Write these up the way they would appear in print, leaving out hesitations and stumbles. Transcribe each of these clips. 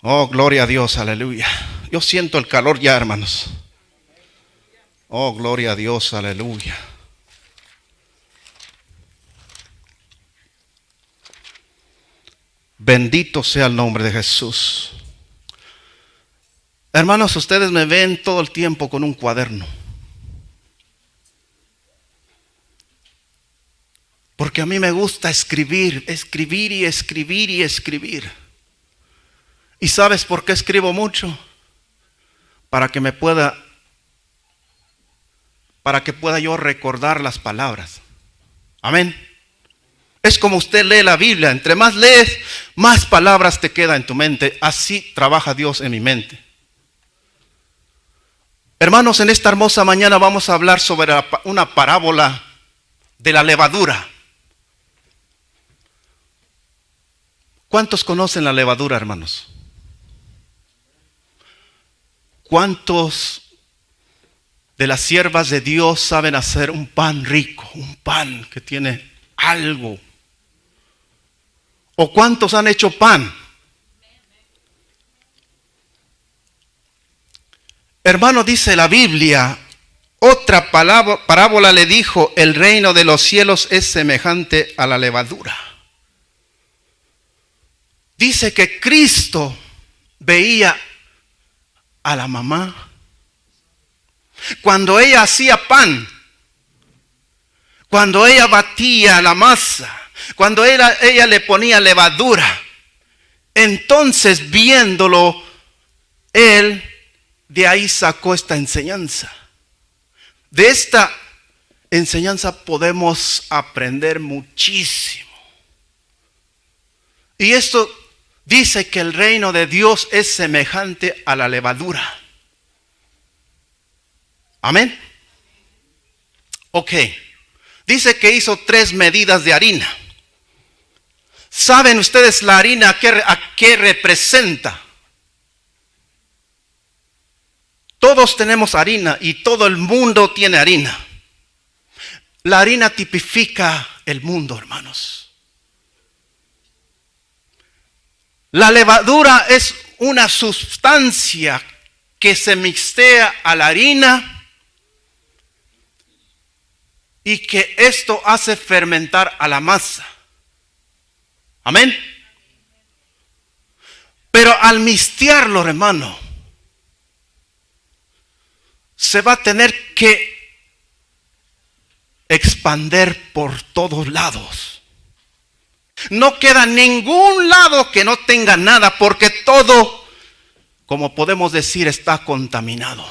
Oh, gloria a Dios, aleluya. Yo siento el calor ya, hermanos. Oh, gloria a Dios, aleluya. Bendito sea el nombre de Jesús. Hermanos, ustedes me ven todo el tiempo con un cuaderno. Porque a mí me gusta escribir, escribir y escribir y escribir. ¿Y sabes por qué escribo mucho? Para que pueda yo recordar las palabras. Amén. Es como usted lee la Biblia. Entre más lees, más palabras te quedan en tu mente. Así trabaja Dios en mi mente. Hermanos, en esta hermosa mañana vamos a hablar sobre una parábola de la levadura. ¿Cuántos conocen la levadura, hermanos? ¿Cuántos de las siervas de Dios saben hacer un pan rico, un pan que tiene algo? ¿O cuántos han hecho pan? Hermano, dice la Biblia, otra parábola le dijo, el reino de los cielos es semejante a la levadura. Dice que Cristo veía a la mamá cuando ella hacía pan, cuando ella batía la masa, cuando ella le ponía levadura. Entonces, viéndolo, él de ahí sacó esta enseñanza. De esta enseñanza podemos aprender muchísimo. Y esto dice que el reino de Dios es semejante a la levadura. Amén. Ok. Dice que hizo 3 medidas de harina. ¿Saben ustedes la harina a qué representa? Todos tenemos harina y todo el mundo tiene harina. La harina tipifica el mundo, hermanos. La levadura es una sustancia que se mixtea a la harina y que esto hace fermentar a la masa. Amén. Pero al mixtearlo, hermano, se va a tener que expander por todos lados. No queda ningún lado que no tenga nada, porque todo, como podemos decir, está contaminado.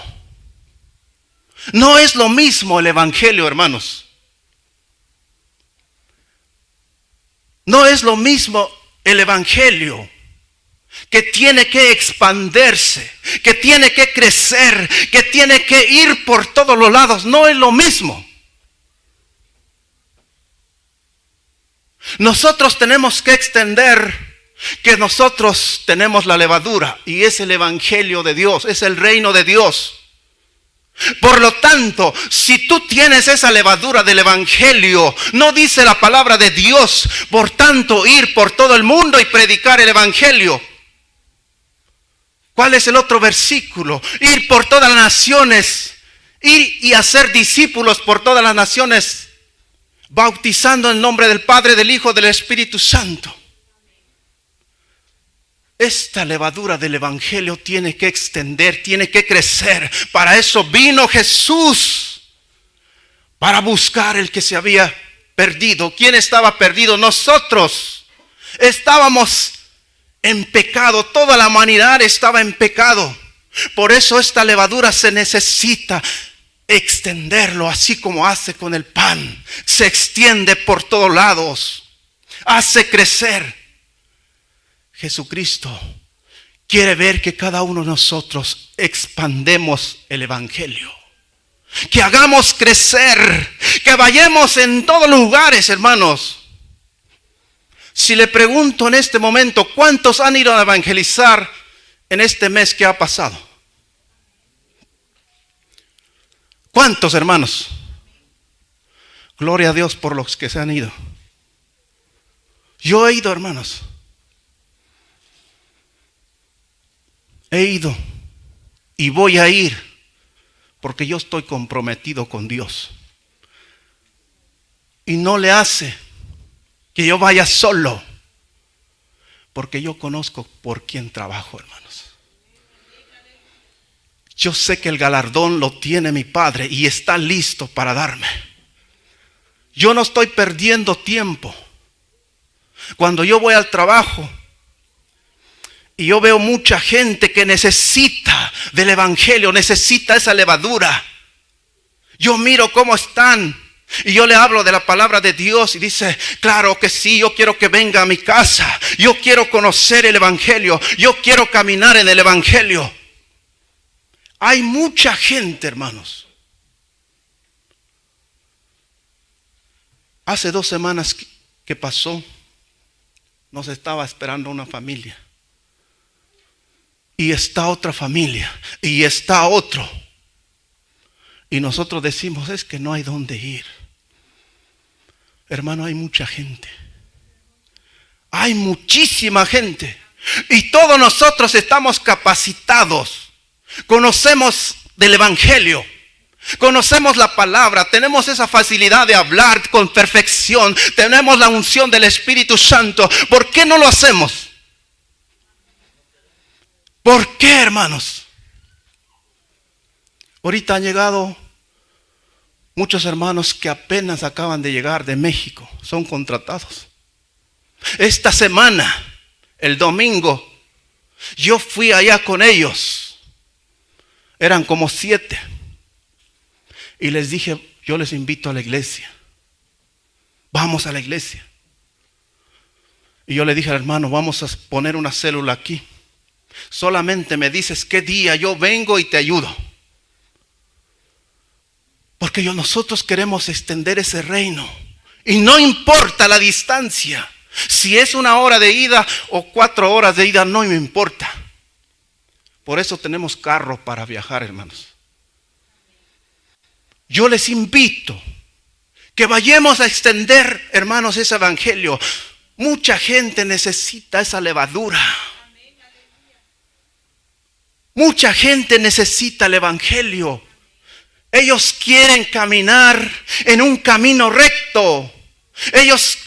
No es lo mismo el evangelio, hermanos. No es lo mismo el evangelio, que tiene que expandirse, que tiene que crecer, que tiene que ir por todos los lados. No es lo mismo. Nosotros tenemos que extender que nosotros tenemos la levadura y es el evangelio de Dios, es el reino de Dios. Por lo tanto, si tú tienes esa levadura del evangelio, no dice la palabra de Dios, por tanto, ir por todo el mundo y predicar el evangelio. ¿Cuál es el otro versículo? Ir por todas las naciones, ir y hacer discípulos por todas las naciones, bautizando en nombre del Padre, del Hijo, del Espíritu Santo. Esta levadura del evangelio tiene que extender, tiene que crecer. Para eso vino Jesús, para buscar el que se había perdido. ¿Quién estaba perdido? Nosotros estábamos en pecado, toda la humanidad estaba en pecado. Por eso esta levadura se necesita extenderlo, así como hace con el pan. Se extiende por todos lados, hace crecer. Jesucristo quiere ver que cada uno de nosotros expandemos el evangelio, que hagamos crecer, que vayamos en todos los lugares, hermanos. Si le pregunto en este momento, ¿cuántos han ido a evangelizar en este mes que ha pasado? ¿Cuántos, hermanos? Gloria a Dios por los que se han ido. Yo he ido, hermanos. He ido y voy a ir porque yo estoy comprometido con Dios. Y no le hace que yo vaya solo, porque yo conozco por quién trabajo, hermanos. Yo sé que el galardón lo tiene mi Padre y está listo para darme. Yo no estoy perdiendo tiempo. Cuando yo voy al trabajo y yo veo mucha gente que necesita del evangelio, necesita esa levadura, yo miro cómo están y yo le hablo de la palabra de Dios y dice, claro que sí, yo quiero que venga a mi casa, yo quiero conocer el evangelio, yo quiero caminar en el evangelio. Hay mucha gente, hermanos. Hace 2 semanas que pasó, nos estaba esperando una familia. Y está otra familia. Y está otro. Y nosotros decimos, es que no hay dónde ir. Hermano, hay mucha gente. Hay muchísima gente. Y todos nosotros estamos capacitados. Conocemos del evangelio. Conocemos la palabra, tenemos esa facilidad de hablar con perfección, tenemos la unción del Espíritu Santo. ¿Por qué no lo hacemos? ¿Por qué, hermanos? Ahorita han llegado muchos hermanos que apenas acaban de llegar de México, son contratados. Esta semana, el domingo, yo fui allá con ellos, eran como 7. Y les dije, yo les invito a la iglesia. Vamos a la iglesia. Y yo le dije al hermano, vamos a poner una célula aquí. Solamente me dices qué día, yo vengo y te ayudo. Porque nosotros queremos extender ese reino. Y no importa la distancia. Si es 1 hora de ida o 4 horas de ida, no me importa. Por eso tenemos carro para viajar, hermanos. Yo les invito que vayamos a extender, hermanos, ese evangelio. Mucha gente necesita esa levadura. Mucha gente necesita el evangelio. Ellos quieren caminar en un camino recto. Ellos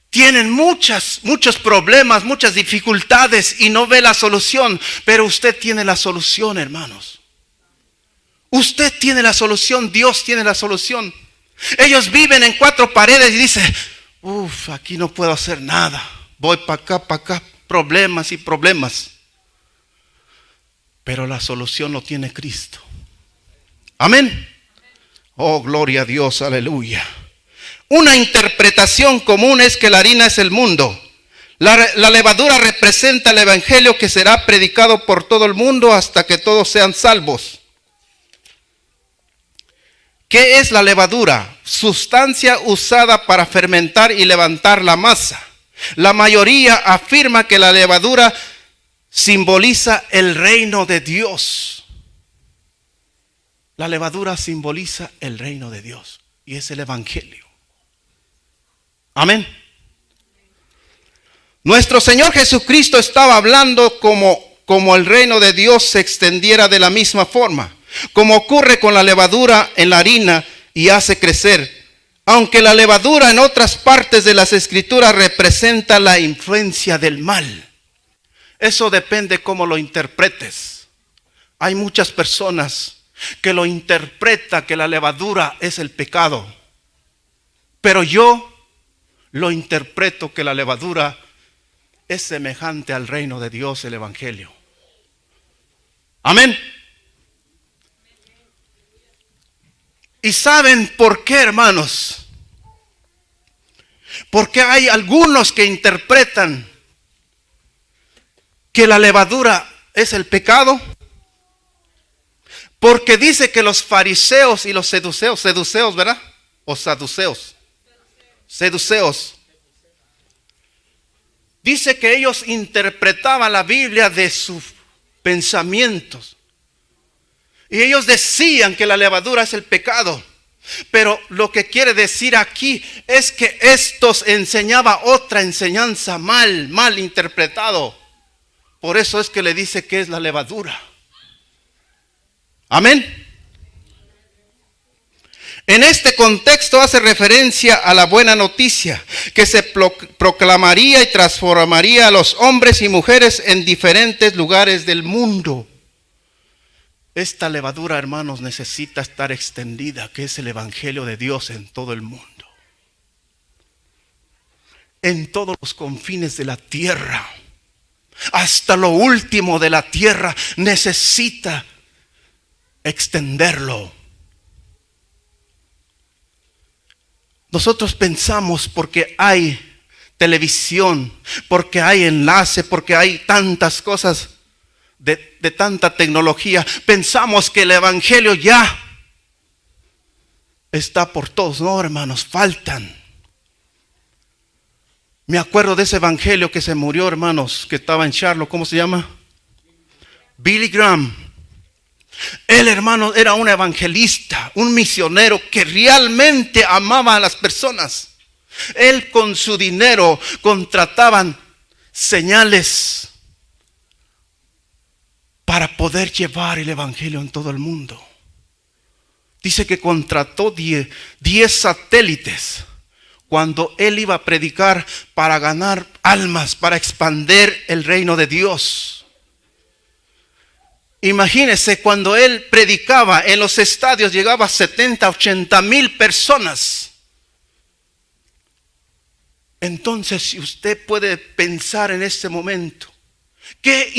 tienen muchos problemas, muchas dificultades y no ve la solución. Pero usted tiene la solución, hermanos. Usted tiene la solución, Dios tiene la solución. Ellos viven en 4 paredes y dicen, aquí no puedo hacer nada. Voy para acá, problemas y problemas. Pero la solución lo tiene Cristo. Amén. Oh, gloria a Dios, aleluya. Una interpretación común es que la harina es el mundo. La levadura representa el evangelio que será predicado por todo el mundo hasta que todos sean salvos. ¿Qué es la levadura? Sustancia usada para fermentar y levantar la masa. La mayoría afirma que la levadura simboliza el reino de Dios. La levadura simboliza el reino de Dios y es el evangelio. Amén. Nuestro Señor Jesucristo estaba hablando como el reino de Dios se extendiera de la misma forma, como ocurre con la levadura en la harina y hace crecer. Aunque la levadura en otras partes de las Escrituras representa la influencia del mal. Eso depende cómo lo interpretes. Hay muchas personas que lo interpretan que la levadura es el pecado. Pero yo lo interpreto que la levadura es semejante al reino de Dios, el evangelio. Amén. ¿Y saben por qué, hermanos? Porque hay algunos que interpretan que la levadura es el pecado. Porque dice que los fariseos y los seduceos, ¿verdad? O saduceos. Dice que ellos interpretaban la Biblia de sus pensamientos. Y ellos decían que la levadura es el pecado. Pero lo que quiere decir aquí es que estos enseñaban otra enseñanza mal interpretado. Por eso es que le dice que es la levadura. Amén. En este contexto hace referencia a la buena noticia que se proclamaría y transformaría a los hombres y mujeres en diferentes lugares del mundo. Esta levadura, hermanos, necesita estar extendida, que es el Evangelio de Dios en todo el mundo. En todos los confines de la tierra, hasta lo último de la tierra, necesita extenderlo. Nosotros pensamos porque hay televisión, porque hay enlace, porque hay tantas cosas de tanta tecnología, pensamos que el Evangelio ya está por todos. No, hermanos, faltan. Me acuerdo de ese Evangelio que se murió, hermanos, que estaba en Charlotte. ¿Cómo se llama? Billy Graham. Él, hermano, era un evangelista, un misionero que realmente amaba a las personas. Él con su dinero contrataban señales para poder llevar el evangelio en todo el mundo. Dice que contrató 10 satélites cuando él iba a predicar para ganar almas, para expandir el reino de Dios. Imagínese, cuando él predicaba en los estadios llegaba a 70, 80 mil personas. Entonces, si usted puede pensar en este momento, que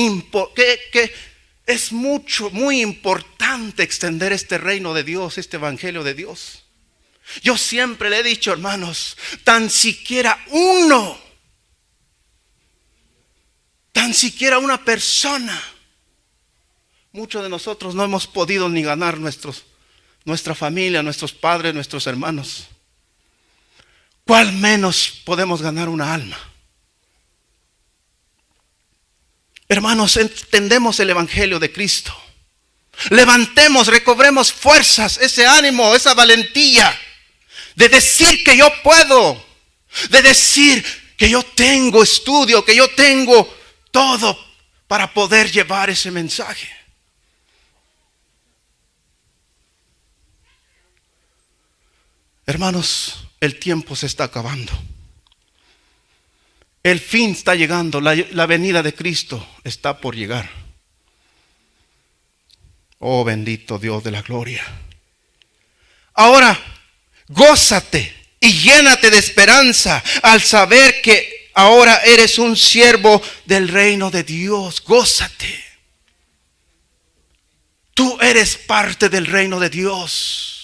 es muy importante extender este reino de Dios, este evangelio de Dios. Yo siempre le he dicho, hermanos, tan siquiera una persona. Muchos de nosotros no hemos podido ni ganar nuestra familia, nuestros padres, nuestros hermanos. ¿Cuál menos podemos ganar una alma? Hermanos, entendemos el evangelio de Cristo. Levantemos, recobremos fuerzas, ese ánimo, esa valentía de decir que yo puedo, de decir que yo tengo estudio, que yo tengo todo para poder llevar ese mensaje. Hermanos, el tiempo se está acabando. El fin está llegando, la venida de Cristo está por llegar. Oh, bendito Dios de la gloria. Ahora, gózate y llénate de esperanza al saber que ahora eres un siervo del reino de Dios. Gózate. Tú eres parte del reino de Dios.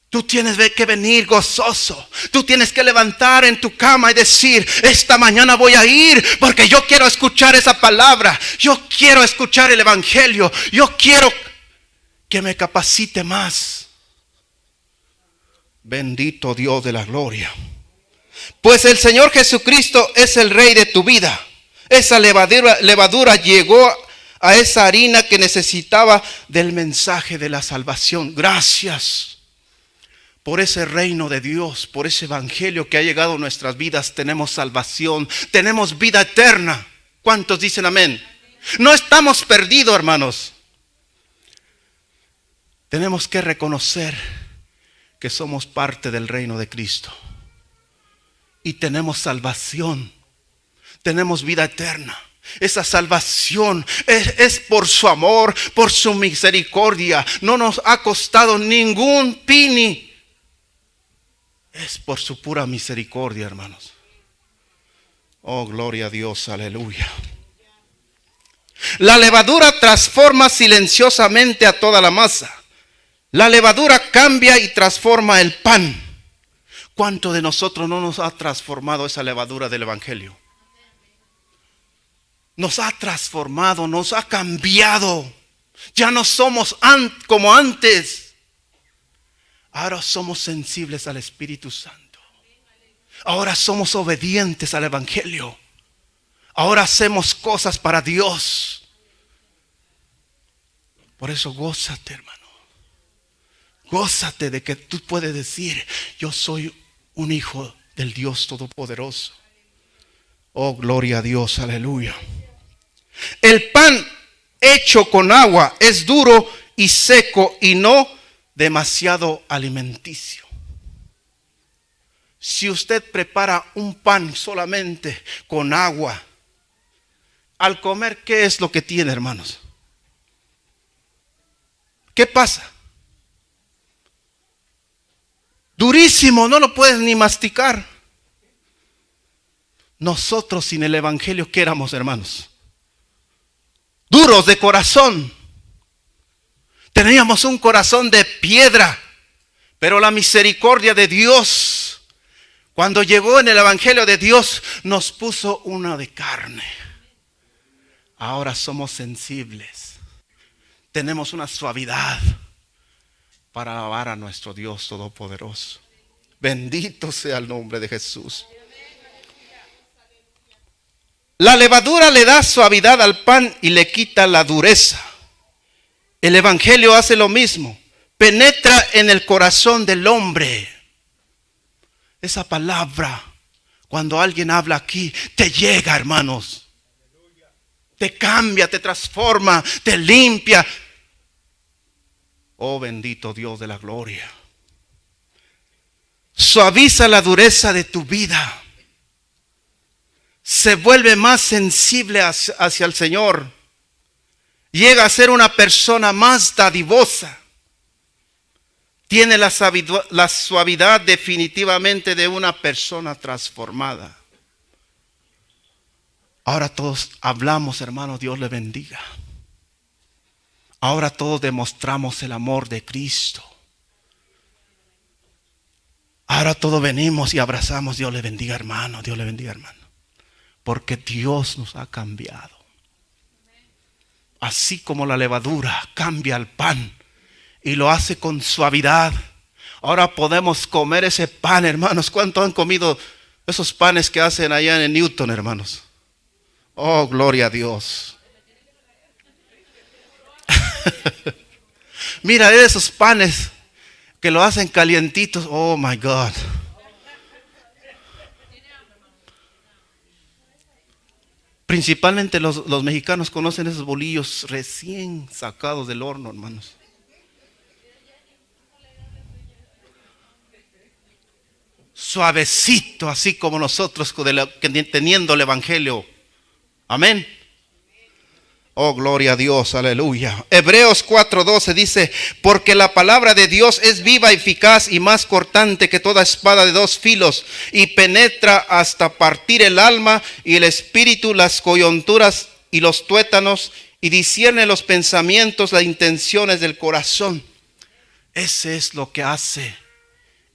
Tú tienes que venir gozoso. Tú tienes que levantar en tu cama y decir: esta mañana voy a ir porque yo quiero escuchar esa palabra. Yo quiero escuchar el evangelio. Yo quiero que me capacite más. Bendito Dios de la gloria. Pues el Señor Jesucristo es el Rey de tu vida. Esa levadura llegó a esa harina que necesitaba del mensaje de la salvación. Gracias por ese reino de Dios, por ese evangelio que ha llegado a nuestras vidas. Tenemos salvación, tenemos vida eterna. ¿Cuántos dicen amén? No estamos perdidos, hermanos. Tenemos que reconocer que somos parte del reino de Cristo. Y tenemos salvación, tenemos vida eterna. Esa salvación es por su amor, por su misericordia. No nos ha costado ningún penny. Es por su pura misericordia, hermanos. Oh, gloria a Dios, aleluya. La levadura transforma silenciosamente a toda la masa. La levadura cambia y transforma el pan. ¿Cuánto de nosotros no nos ha transformado esa levadura del evangelio? Nos ha transformado, nos ha cambiado. Ya no somos como antes. Ahora somos sensibles al Espíritu Santo. Ahora somos obedientes al evangelio. Ahora hacemos cosas para Dios. Por eso gózate, hermano. Gózate de que tú puedes decir: yo soy un hijo del Dios Todopoderoso. Oh, gloria a Dios, aleluya. El pan hecho con agua es duro y seco y no demasiado alimenticio. Si usted prepara un pan solamente con agua, al comer, ¿qué es lo que tiene, hermanos? ¿Qué pasa? Durísimo, no lo puedes ni masticar. Nosotros sin el evangelio, ¿qué éramos, hermanos? Duros de corazón. Teníamos un corazón de piedra, pero la misericordia de Dios, cuando llegó en el evangelio de Dios, nos puso una de carne. Ahora somos sensibles. Tenemos una suavidad para alabar a nuestro Dios Todopoderoso. Bendito sea el nombre de Jesús. La levadura le da suavidad al pan y le quita la dureza. El evangelio hace lo mismo. Penetra en el corazón del hombre. Esa palabra, cuando alguien habla aquí, te llega, hermanos. Te cambia, te transforma, te limpia. Oh, bendito Dios de la gloria. Suaviza la dureza de tu vida. Se vuelve más sensible hacia el Señor. Llega a ser una persona más dadivosa. Tiene la suavidad definitivamente de una persona transformada. Ahora todos hablamos, hermanos, Dios le bendiga. Ahora todos demostramos el amor de Cristo. Ahora todos venimos y abrazamos, Dios le bendiga, hermano, Dios le bendiga, hermano. Porque Dios nos ha cambiado. Así como la levadura cambia el pan y lo hace con suavidad. Ahora podemos comer ese pan, hermanos. ¿Cuánto han comido esos panes que hacen allá en Newton, hermanos? Oh, gloria a Dios. Mira esos panes que lo hacen calientitos. Oh, my God. Principalmente los mexicanos conocen esos bolillos recién sacados del horno, hermanos. Suavecito, así como nosotros teniendo el evangelio. Amén. Oh, gloria a Dios, aleluya. Hebreos 4:12 dice: porque la palabra de Dios es viva, eficaz y más cortante que toda espada de dos filos, y penetra hasta partir el alma y el espíritu, las coyunturas y los tuétanos, y discierne los pensamientos, las intenciones del corazón. Ese es lo que hace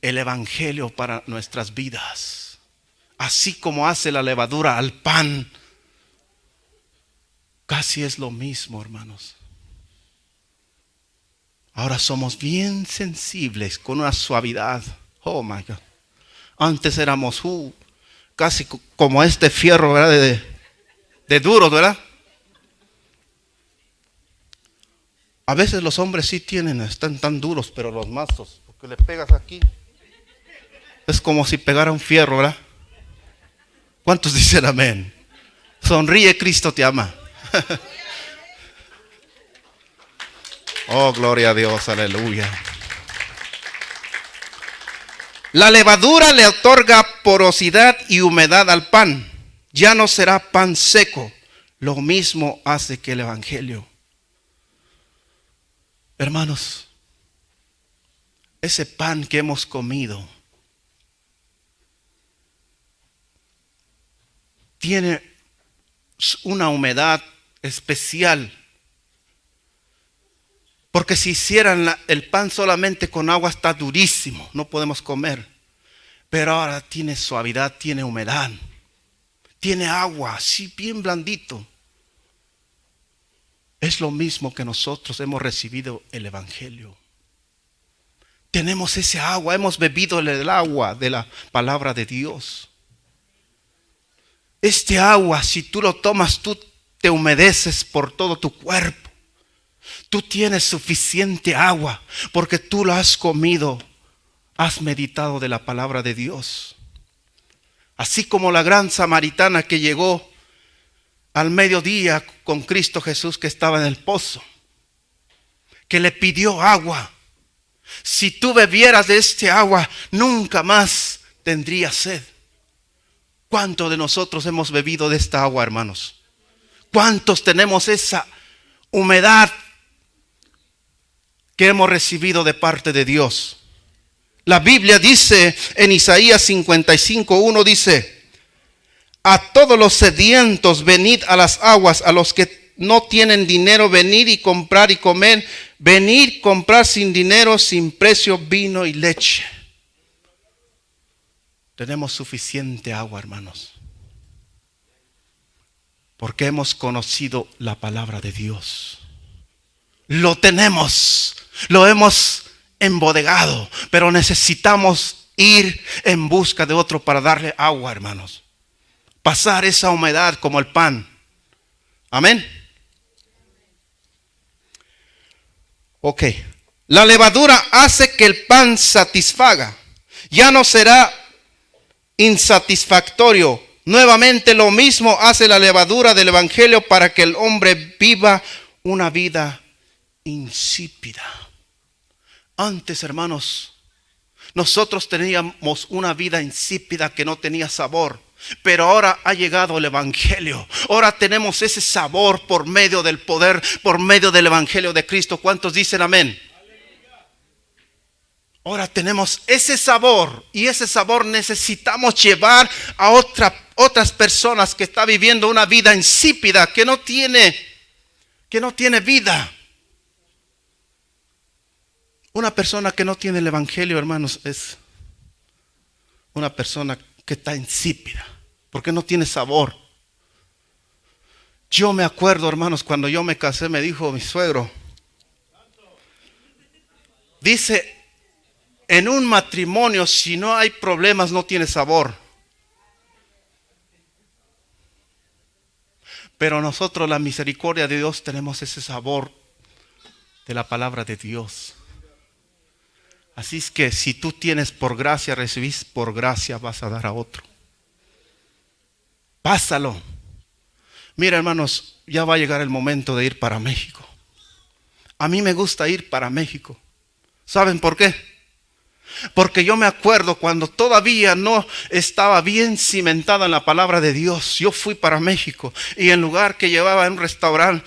el evangelio para nuestras vidas. Así como hace la levadura al pan, casi es lo mismo, hermanos. Ahora somos bien sensibles, con una suavidad. Oh my God. Antes éramos casi como este fierro, ¿verdad? De duros, ¿verdad? A veces los hombres sí están tan duros, pero los mazos, porque le pegas aquí, es como si pegara un fierro, ¿verdad? ¿Cuántos dicen amén? Sonríe, Cristo te ama. Oh, gloria a Dios, aleluya. La levadura le otorga porosidad y humedad al pan. Ya no será pan seco. Lo mismo hace que el evangelio. Hermanos, ese pan que hemos comido tiene una humedad especial. Porque si hicieran el pan solamente con agua, está durísimo, no podemos comer. Pero ahora tiene suavidad, tiene humedad, tiene agua, así bien blandito. Es lo mismo que nosotros hemos recibido el evangelio. Tenemos ese agua, hemos bebido el agua de la palabra de Dios. Este agua, si tú lo tomas, tú te humedeces por todo tu cuerpo. Tú tienes suficiente agua porque tú lo has comido, has meditado de la palabra de Dios. Así como la gran samaritana que llegó al mediodía con Cristo Jesús, que estaba en el pozo, que le pidió agua. Si tú bebieras de este agua, nunca más tendrías sed. ¿Cuántos de nosotros hemos bebido de esta agua, hermanos? ¿Cuántos tenemos esa humedad que hemos recibido de parte de Dios? La Biblia dice en Isaías 55:1, dice: a todos los sedientos venid a las aguas, a los que no tienen dinero venid y comprar y comer, venid comprar sin dinero, sin precio, vino y leche. Tenemos suficiente agua, hermanos, porque hemos conocido la palabra de Dios. Lo tenemos, lo hemos embodegado, pero necesitamos ir en busca de otro para darle agua, hermanos. Pasar esa humedad como el pan. Amén. Ok. La levadura hace que el pan satisfaga. Ya no será insatisfactorio. Nuevamente lo mismo hace la levadura del evangelio para que el hombre viva una vida insípida. Antes, hermanos, nosotros teníamos una vida insípida que no tenía sabor. Pero ahora ha llegado el evangelio. Ahora tenemos ese sabor por medio del poder, por medio del evangelio de Cristo. ¿Cuántos dicen amén? Ahora tenemos ese sabor, y ese sabor necesitamos llevar a otras personas que están viviendo una vida insípida, que no tiene vida. Una persona que no tiene el evangelio, hermanos, es una persona que está insípida, porque no tiene sabor. Yo me acuerdo, hermanos, cuando yo me casé, me dijo mi suegro, dice, en un matrimonio, si no hay problemas, no tiene sabor. Pero nosotros, la misericordia de Dios, tenemos ese sabor de la palabra de Dios. Así es que si tú tienes por gracia, recibís por gracia, vas a dar a otro. Pásalo. Mira, hermanos, ya va a llegar el momento de ir para México. A mí me gusta ir para México. ¿Saben por qué? Porque yo me acuerdo cuando todavía no estaba bien cimentada en la palabra de Dios. Yo fui para México y en lugar que llevaba en un restaurante,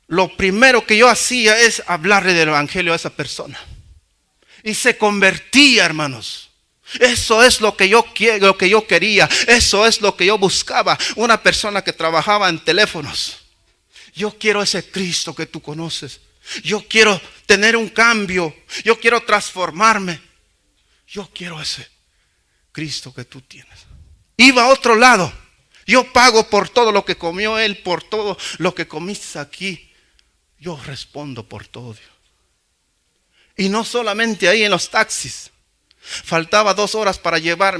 lo primero que yo hacía es hablarle del evangelio a esa persona. Y se convertía, hermanos. Eso es lo que yo quería. Eso es lo que yo buscaba. Una persona que trabajaba en teléfonos. Yo quiero ese Cristo que tú conoces. Yo quiero tener un cambio. Yo quiero transformarme. Yo quiero ese Cristo que tú tienes. Iba a otro lado. Yo pago por todo lo que comió él, por todo lo que comiste aquí. Yo respondo por todo, Dios. Y no solamente ahí en los taxis. Faltaba 2 horas para llegar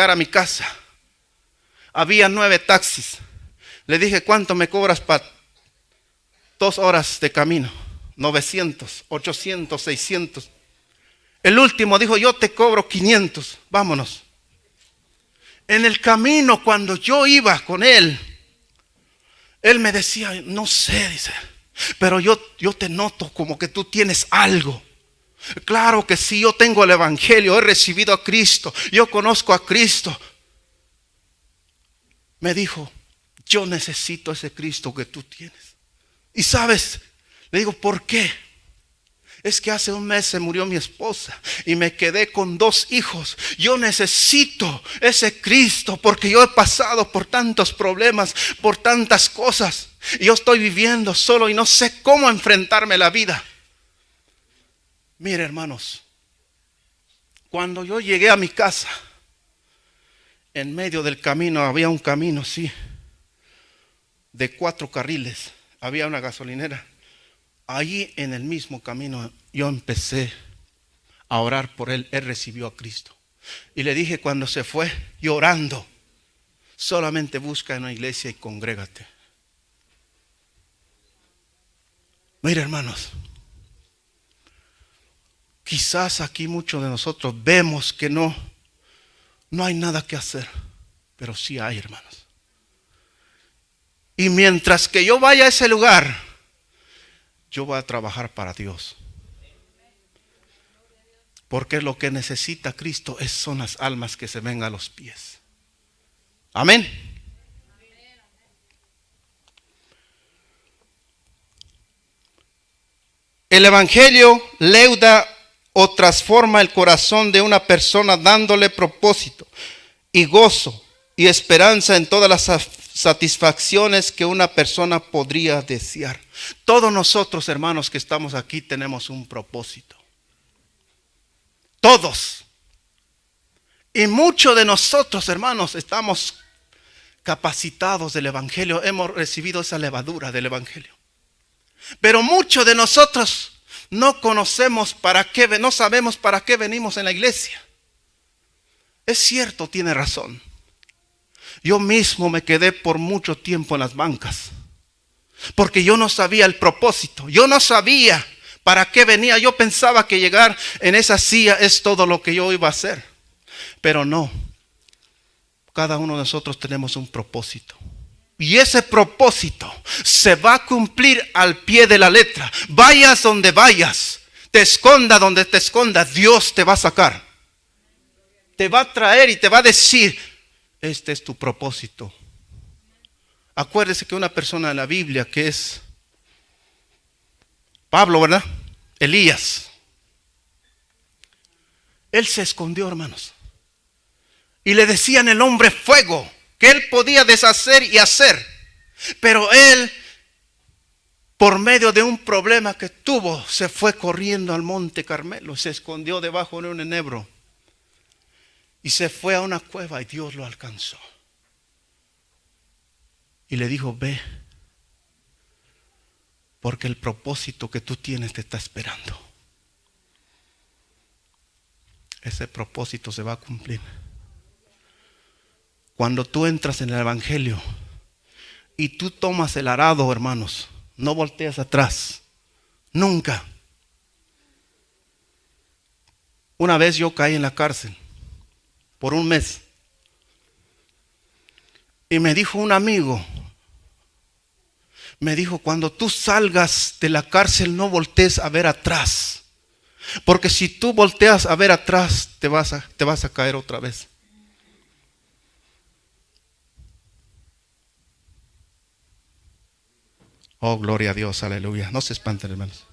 a mi casa. Había 9 taxis. Le dije, ¿cuánto me cobras para 2 horas de camino? 900, 800, 600. El último dijo, yo te cobro 500. Vámonos. En el camino, cuando yo iba con él, él me decía, no sé, dice, pero yo te noto como que tú tienes algo. Claro que sí, yo tengo el evangelio, he recibido a Cristo, yo conozco a Cristo. Me dijo, yo necesito ese Cristo que tú tienes. Y sabes, le digo, ¿por qué? Es que hace un mes se murió mi esposa y me quedé con 2 hijos. Yo necesito ese Cristo porque yo he pasado por tantos problemas, por tantas cosas. Y yo estoy viviendo solo y no sé cómo enfrentarme a la vida. Mire, hermanos, cuando yo llegué a mi casa, en medio del camino había un camino así, de 4 carriles, había una gasolinera. Allí en el mismo camino yo empecé a orar por él. Él recibió a Cristo. Y le dije cuando se fue, llorando, solamente busca en una iglesia y congrégate. Mira, hermanos, quizás aquí muchos de nosotros vemos que no hay nada que hacer. pero sí hay, hermanos. Y mientras que yo vaya a ese lugar, yo voy a trabajar para Dios. Porque lo que necesita Cristo son las almas que se ven a los pies. Amén. El Evangelio leuda o transforma el corazón de una persona dándole propósito y gozo y esperanza en todas las satisfacciones que una persona podría desear. Todos nosotros, hermanos, que estamos aquí tenemos un propósito. Todos. Y muchos de nosotros, hermanos, estamos capacitados del Evangelio. Hemos recibido esa levadura del Evangelio. Pero muchos de nosotros no conocemos para qué, no sabemos para qué venimos en la iglesia. Es cierto, tiene razón. Yo mismo me quedé por mucho tiempo en las bancas. Porque yo no sabía el propósito. Yo no sabía para qué venía. Yo pensaba que llegar en esa silla es todo lo que yo iba a hacer. Pero no. Cada uno de nosotros tenemos un propósito. Y ese propósito se va a cumplir al pie de la letra. Vayas donde vayas, te esconda donde te escondas, Dios te va a sacar. Te va a traer y te va a decir, este es tu propósito. Acuérdese que una persona en la Biblia que es Pablo, ¿verdad? Elías. Él se escondió, hermanos. Y le decían el hombre fuego, que él podía deshacer y hacer. Pero él, por medio de un problema que tuvo, se fue corriendo al monte Carmelo. Se escondió debajo de un enebro. Y se fue a una cueva y Dios lo alcanzó. Y le dijo, ve, porque el propósito que tú tienes te está esperando. Ese propósito se va a cumplir. Cuando tú entras en el Evangelio y tú tomas el arado, hermanos, no volteas atrás. Nunca. Una vez yo caí en la cárcel por un mes. Y me dijo un amigo, me dijo, cuando tú salgas de la cárcel no voltees a ver atrás. Porque si tú volteas a ver atrás, te vas a caer otra vez. Oh, gloria a Dios, aleluya. No se espanten, hermanos.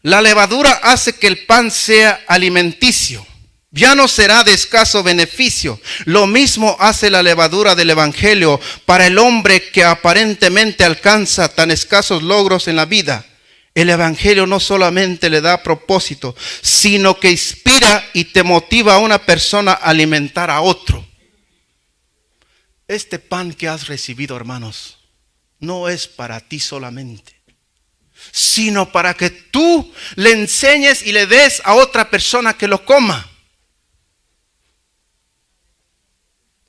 La levadura hace que el pan sea alimenticio. Ya no será de escaso beneficio. Lo mismo hace la levadura del Evangelio para el hombre que aparentemente alcanza tan escasos logros en la vida. El Evangelio no solamente le da propósito, sino que inspira y te motiva a una persona a alimentar a otro. Este pan que has recibido, hermanos, no es para ti solamente, sino para que tú le enseñes y le des a otra persona que lo coma.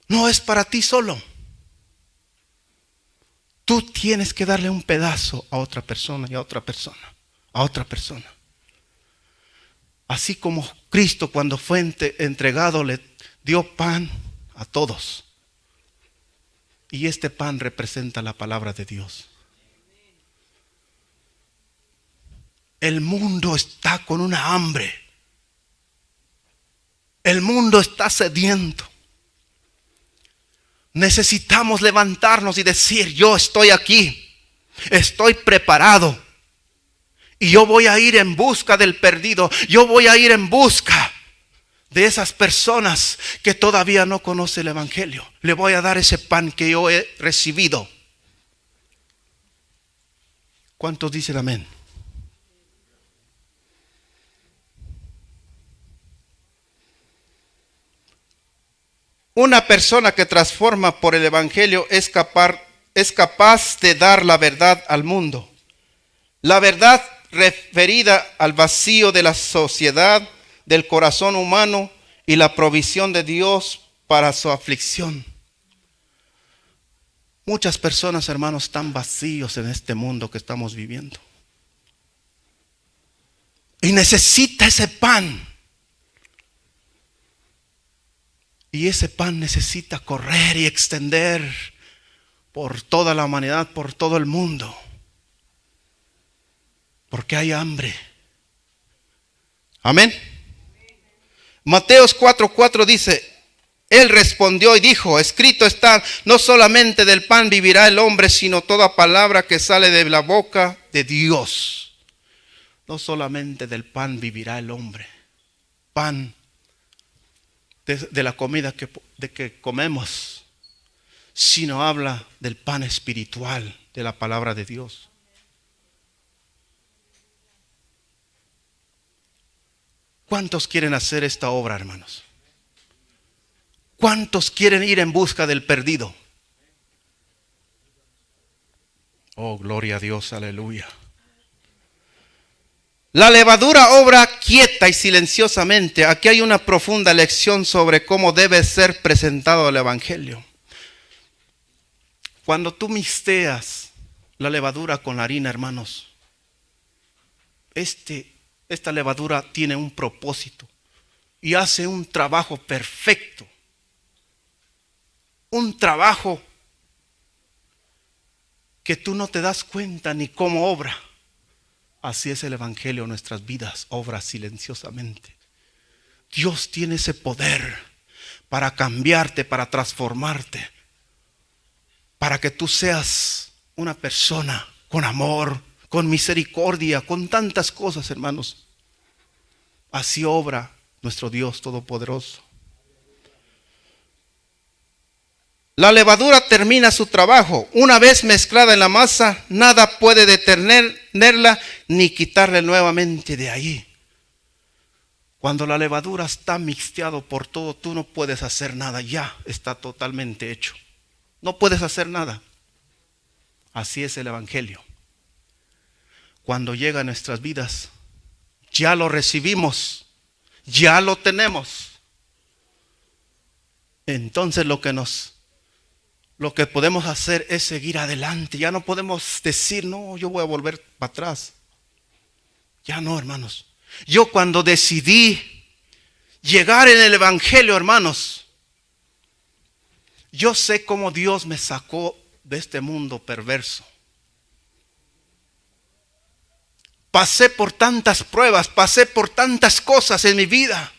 No es para ti solo. Tú tienes que darle un pedazo a otra persona y a otra persona, a otra persona. Así como Cristo cuando fue entregado le dio pan a todos. Y este pan representa la palabra de Dios. El mundo está con una hambre. El mundo está sediento. Necesitamos levantarnos y decir, yo estoy aquí, estoy preparado. Y yo voy a ir en busca del perdido. Yo voy a ir en busca de esas personas que todavía no conocen el Evangelio. Le voy a dar ese pan que yo he recibido. ¿Cuántos dicen amén? Una persona que transforma por el Evangelio es capaz de dar la verdad al mundo. La verdad referida al vacío de la sociedad, del corazón humano y la provisión de Dios para su aflicción. Muchas personas, hermanos, están vacíos en este mundo que estamos viviendo. Y necesita ese pan. Y ese pan necesita correr y extender por toda la humanidad, por todo el mundo. Porque hay hambre. Amén. Mateos 4:4 dice: Él respondió y dijo, escrito está, no solamente del pan vivirá el hombre, sino toda palabra que sale de la boca de Dios. No solamente del pan vivirá el hombre. Pan de la comida que comemos, sino habla del pan espiritual, de la palabra de Dios. ¿Cuántos quieren hacer esta obra, hermanos? ¿Cuántos quieren ir en busca del perdido? Oh, gloria a Dios, aleluya. La levadura obra quieta y silenciosamente. Aquí hay una profunda lección sobre cómo debe ser presentado el evangelio. Cuando tú mixteas la levadura con la harina, hermanos, esta levadura tiene un propósito y hace un trabajo perfecto. Un trabajo que tú no te das cuenta ni cómo obra. Así es el evangelio en nuestras vidas, obra silenciosamente. Dios tiene ese poder para cambiarte, para transformarte, para que tú seas una persona con amor, con misericordia, con tantas cosas, hermanos. Así obra nuestro Dios Todopoderoso. La levadura termina su trabajo. Una vez mezclada en la masa, nada puede detenerla ni quitarle nuevamente de ahí. Cuando la levadura está mixteado por todo, tú no puedes hacer nada. Ya está totalmente hecho. No puedes hacer nada. Así es el evangelio. Cuando llega a nuestras vidas, ya lo recibimos, ya lo tenemos. Entonces lo que podemos hacer es seguir adelante. Ya no podemos decir, no, yo voy a volver para atrás. Ya no, hermanos. Yo cuando decidí llegar en el evangelio, hermanos, yo sé cómo Dios me sacó de este mundo perverso. Pasé por tantas pruebas, pasé por tantas cosas en mi vida.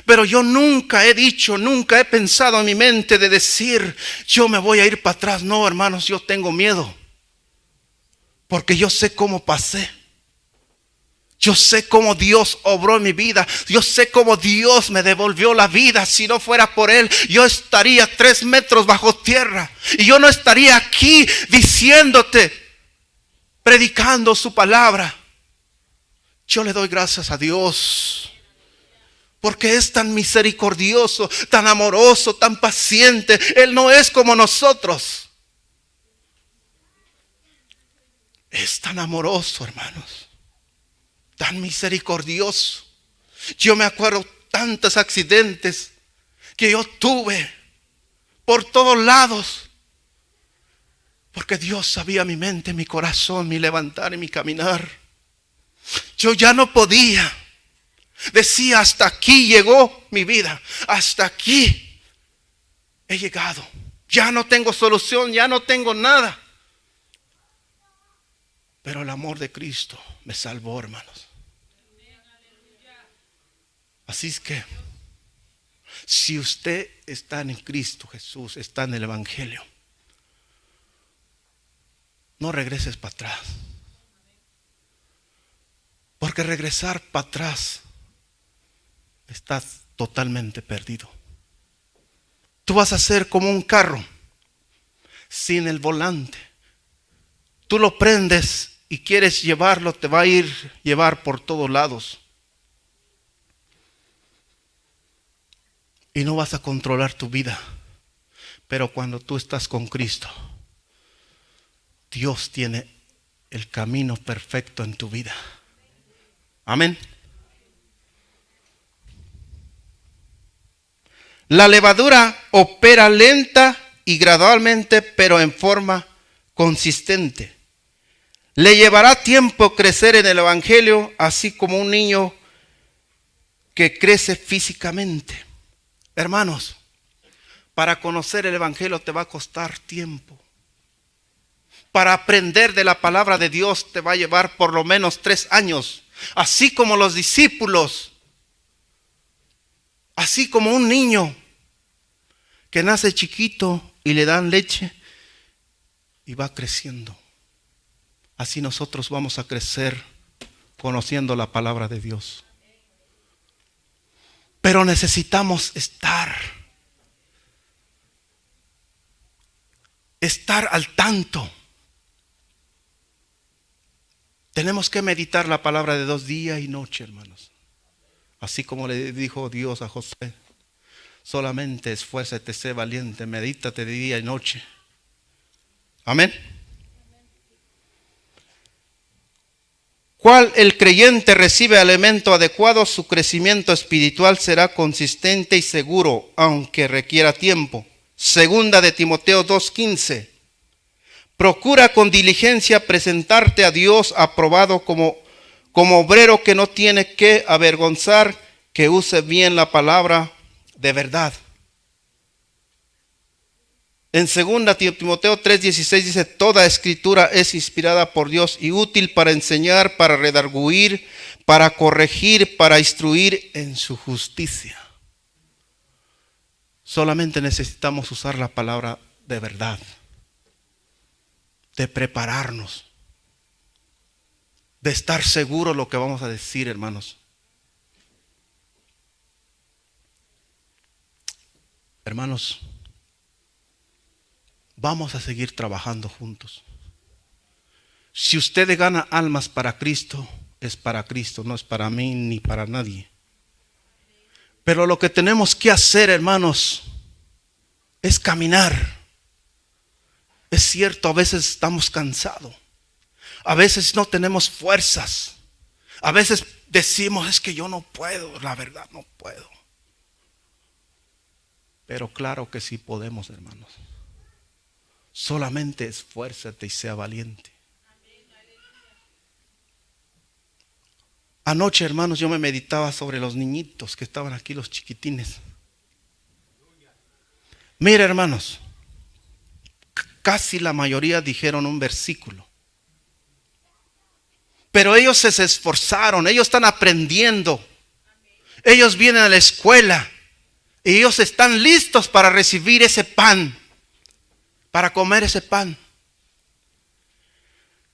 Pero yo nunca he pensado en mi mente de decir, yo me voy a ir para atrás. No, hermanos, yo tengo miedo. Porque yo sé cómo pasé. Yo sé cómo Dios obró en mi vida. Yo sé cómo Dios me devolvió la vida. Si no fuera por Él, yo estaría 3 metros bajo tierra. Y yo no estaría aquí diciéndote, predicando su palabra. Yo le doy gracias a Dios. Porque es tan misericordioso, tan amoroso, tan paciente. Él no es como nosotros. Es tan amoroso, hermanos. Tan misericordioso. Yo me acuerdo tantos accidentes que yo tuve por todos lados. Porque Dios sabía mi mente, mi corazón, mi levantar y mi caminar. Yo ya no podía. Decía, hasta aquí llegó mi vida. Hasta aquí he llegado. Ya no tengo solución, ya no tengo nada. Pero el amor de Cristo me salvó, hermanos. Así es que, si usted está en Cristo Jesús, está en el evangelio, no regreses para atrás. Porque regresar para atrás, estás totalmente perdido. Tú vas a ser como un carro sin el volante. Tú lo prendes y quieres llevarlo, te va a llevar por todos lados. Y no vas a controlar tu vida. Pero cuando tú estás con Cristo, Dios tiene el camino perfecto en tu vida. Amén. La levadura opera lenta y gradualmente, pero en forma consistente. Le llevará tiempo crecer en el evangelio, así como un niño que crece físicamente. Hermanos, Para conocer el Evangelio te va a costar tiempo. Para aprender de la palabra de Dios te va a llevar por lo menos 3 años. Así como los discípulos. Así como un niño que nace chiquito y le dan leche y va creciendo. Así nosotros vamos a crecer conociendo la palabra de Dios. Pero necesitamos estar al tanto. Tenemos que meditar la palabra de Dios día y noche, hermanos. Así como le dijo Dios a José: solamente esfuérzate, sé valiente, medítate de día y noche. Amén. ¿Cuál el creyente recibe alimento adecuado? Su crecimiento espiritual será consistente y seguro, aunque requiera tiempo. Segunda de Timoteo 2:15. Procura con diligencia presentarte a Dios aprobado como obrero que no tiene que avergonzar, que use bien la palabra de verdad. En 2 Timoteo 3:16 dice: toda escritura es inspirada por Dios y útil para enseñar, para redarguir, para corregir, para instruir en su justicia. Solamente necesitamos usar la palabra de verdad, de prepararnos, de estar seguros lo que vamos a decir, hermanos. Hermanos, vamos a seguir trabajando juntos. Si usted gana almas para Cristo, es para Cristo, no es para mí ni para nadie. Pero lo que tenemos que hacer, hermanos, es caminar. Es cierto, a veces estamos cansados. A veces no tenemos fuerzas. A veces decimos: es que yo no puedo, la verdad no puedo. Pero claro que sí podemos, hermanos. Solamente esfuérzate y sea valiente. Anoche, hermanos, yo me meditaba sobre los niñitos que estaban aquí, los chiquitines. Mira, hermanos, casi la mayoría dijeron un versículo. Pero ellos se esforzaron, ellos están aprendiendo. Ellos vienen a la escuela y ellos están listos para recibir ese pan, para comer ese pan.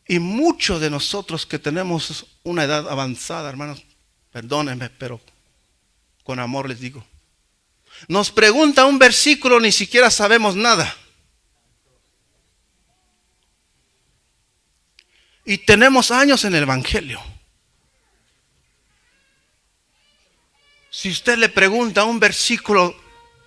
Y muchos de nosotros que tenemos una edad avanzada, hermanos, perdónenme, pero con amor les digo, nos pregunta un versículo, ni siquiera sabemos nada. Y tenemos años en el Evangelio. Si usted le pregunta un versículo,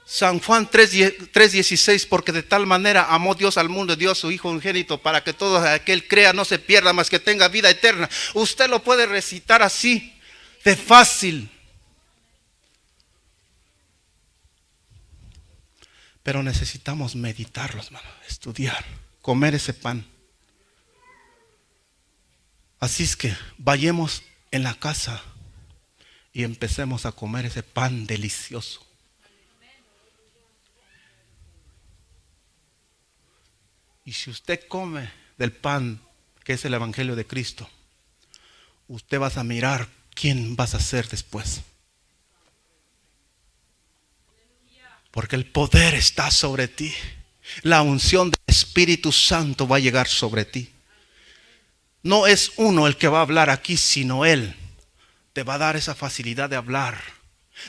San Juan 3:16, porque de tal manera amó Dios al mundo, dio a su Hijo unigénito, para que todo aquel crea no se pierda, mas que tenga vida eterna. Usted lo puede recitar así, de fácil. Pero necesitamos meditarlo, hermano, estudiar, comer ese pan. Así es que vayamos en la casa y empecemos a comer ese pan delicioso. Y si usted come del pan que es el Evangelio de Cristo, usted va a mirar quién vas a ser después. Porque el poder está sobre ti. La unción del Espíritu Santo va a llegar sobre ti. No es uno el que va a hablar aquí, sino Él. Te va a dar esa facilidad de hablar.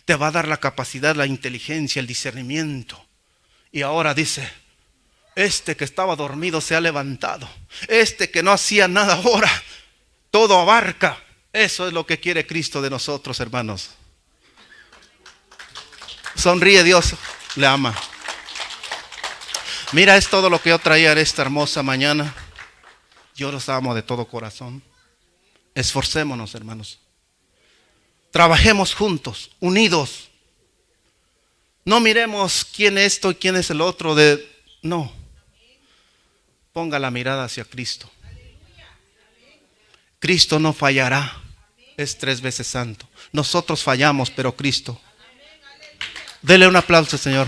Te va a dar la capacidad, la inteligencia, el discernimiento. Y ahora dice: este que estaba dormido se ha levantado. Este que no hacía nada ahora, todo abarca. Eso es lo que quiere Cristo de nosotros, hermanos. Sonríe, Dios le ama. Mira, es todo lo que yo traía en esta hermosa mañana. Yo los amo de todo corazón. Esforcémonos, hermanos. Trabajemos juntos, unidos. No miremos quién es esto y quién es el otro. No. Ponga la mirada hacia Cristo. Cristo no fallará. Es 3 veces santo. Nosotros fallamos, pero Cristo. Dele un aplauso, Señor.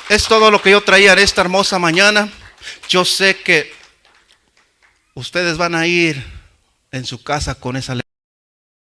Es todo lo que yo traía en esta hermosa mañana. Yo sé que ustedes van a ir en su casa con esa